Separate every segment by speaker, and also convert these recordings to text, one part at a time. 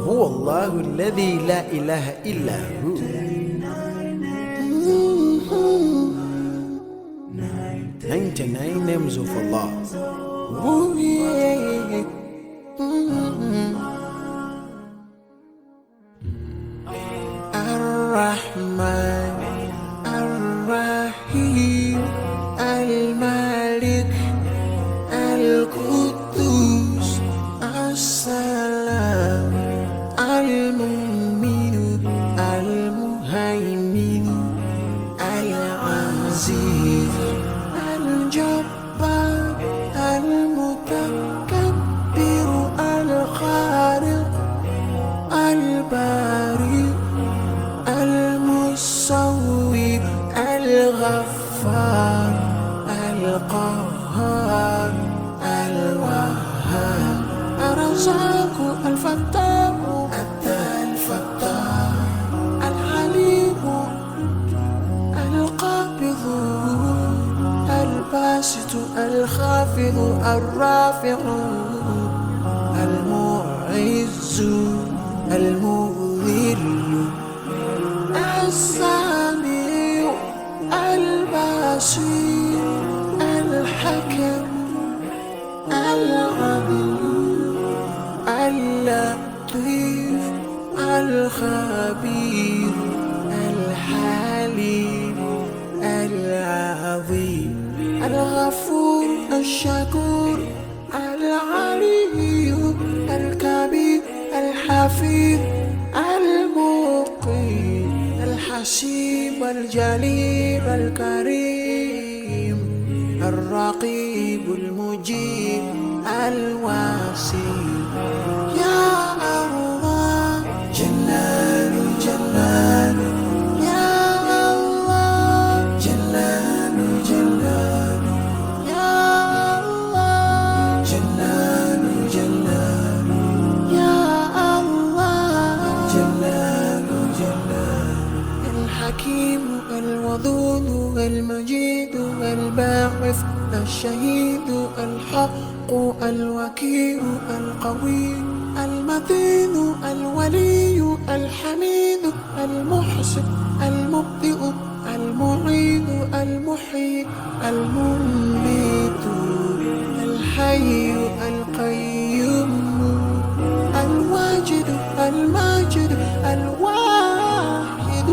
Speaker 1: هو الله الذي لا إله إلا هو. 99 names of Allah. Ooh, yeah. Ar-Rahman, Ar-Rahim, Al-Malik, Al-Quddus, As-Salam, Al-Mu'min, Al-Muhaymin, Al-Aziz, Al-Jabbar, Al-Mutakabbir, Al-Khaliq, Al-Bari, Al-Musawwir, Al-Ghaffar, Al-Qahhar, Al-Wahhab, Ar-Razzaq, Al-Fattah, Al-Fattah, Al-Alim, Al-Qabid, Al-Basit, Al-Khafid, Al-Rafi', Al-Mu'izz, Al-Mudhill, السميع البصير الحكم العليم اللطيف الخبير الحليم العظيم الغفور الشكور العلي الكبير الحفيظ المقيم الحسيب الجليل الكريم الرقيب المجيب الواسع. يا الله جلال جلال، يا الله جلال جلال، يا الله جلال جلال، يا الله جلال جلال. الحكيم الودود المجيد الباعث الشهيد الحق الوكيل القوي المتين الولي الحميد المحسن المبدئ المعيد المحيي المميت الحي القيوم الواجد الماجد الواحد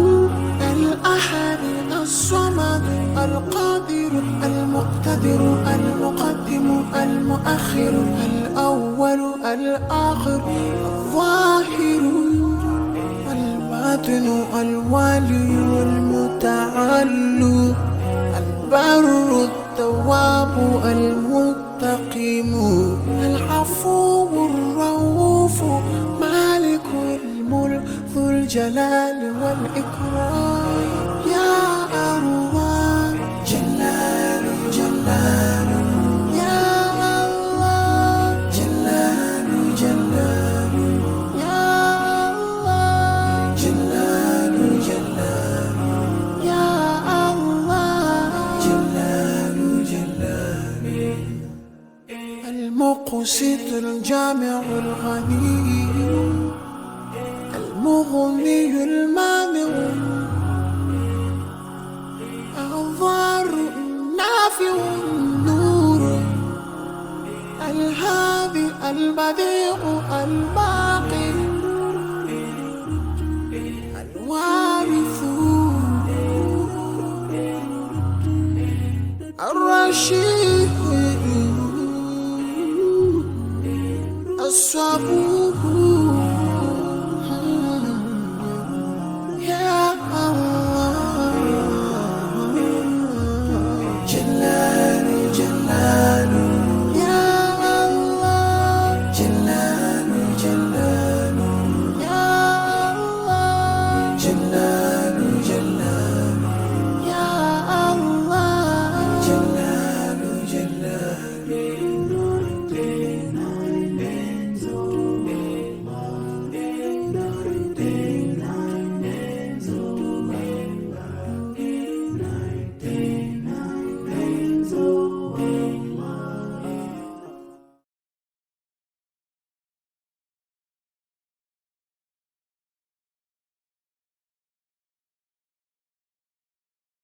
Speaker 1: الأحد الصمد القادر المقتدر المقدم المؤخر الأول الآخر الظاهر الباطن الوالي المتعالي البر التواب المنتقم العفو الرؤوف مالك الملك ذو الجلال والإكرام. يا الله جلال جلال، يا الله جلال جلال، يا الله جلال جلال، يا الله جلال جلال. المقسط الجامع الغني المغني المانع الضار النافع النور الهادي البديع الباقي الوارث الرشيد الصبور